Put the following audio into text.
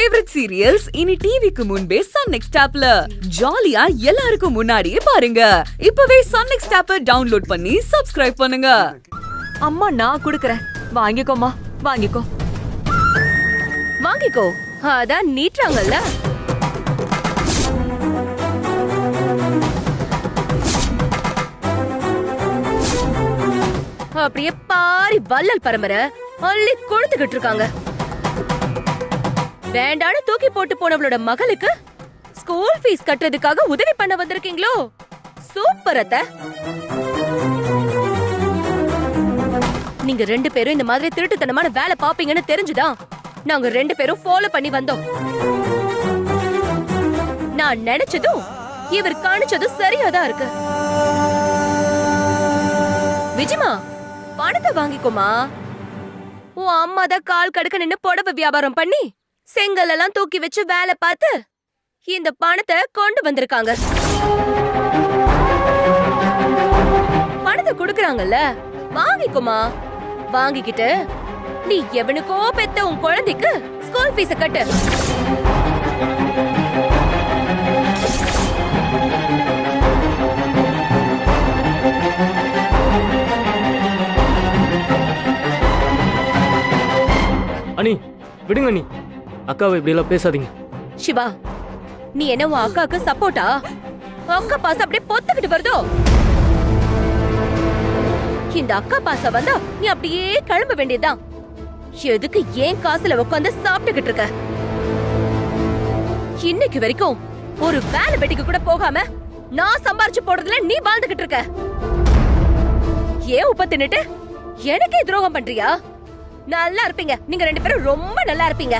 Favourite serials இனி டிவிக்கு முன்பே சன் நெக்ஸ்ட் ஆப்ல ஜாலியா எல்லாருக்கும் முன்னாடியே பாருங்க. இப்பவே சன் நெக்ஸ்ட் ஆப்பை டவுன்லோட் பண்ணி சப்ஸ்கிரைப் பண்ணுங்க. அம்மா நான் குடுக்கறேன், வாங்கிக்கோமா, வாங்கிக்கோ வாங்கிக்கோ. அதான் நீட்றாங்கல்ல. அப்படியே பாரி வள்ளல் பரம்பரை அள்ளி கொழுத்துக்கிட்டு இருக்காங்க. வேண்டான்னு தூக்கி போட்டு போனவளோட மகளுக்கு ஸ்கூல் ஃபீஸ் கட்டுறதுக்காக உதவி பண்ண வந்திருக்கீங்களோ? சூப்பர் அத்தை. நீங்க ரெண்டு பேரும் இந்த மாதிரி திருட்டுத்தனமான வேலை பாப்பீங்கன்னு தெரிஞ்சுதான் நாங்க ரெண்டு பேரும் ஃபாலோ பண்ணி வந்தோம். நான் நினைச்சதும் இவர் காணிச்சதும் சரியாதான் இருக்கு. விஜிமா, பணத்தை வாங்கிக்கோமா. உன் அம்மா தான் கால் கடுக்க நின்னு புடவை வியாபாரம் பண்ணி செங்கல் எல்லாம் தூக்கி வச்சு வேலை பார்த்து இந்த பணத்தை கொண்டு வந்திருக்காங்க. பணத்தை குடுக்கறாங்கல்ல, வாங்கிக்கோமா. வாங்கிக்கிட்டு நீ எவனுக்கோ பெத்த உன் குழந்தைக்கு ஸ்கூல் ஃபீஸ கட்டு. அனி விடுங்க அனி, அக்காவை இப்படி எல்லாம் பேசாதீங்க. சிவா, நீ என்ன உன் அக்காக்கு சப்போர்ட்டா? அக்கா பாசம் அப்படியே பொத்துக்கிட்டு வருதோ? இந்த அக்கா பாசம் வந்தா நீ அப்படியே கிளம்ப வேண்டியதுதான். எதுக்கு ஏன் காசுல உட்காந்து சாப்பிட்டுக்கிட்டு இருக்க? இன்னைக்கு வரைக்கும் ஒரு வேலை வெட்டிக்கு கூட போகாம நான் சம்பாரிச்சு போடுறதுல நீ வாழ்ந்துகிட்டு இருக்க. ஏன் உப்ப தின்னுட்டு எனக்கே துரோகம் பண்றியா? நல்லா இருப்பீங்க, நீங்க ரெண்டு பேரும் ரொம்ப நல்லா இருப்பீங்க.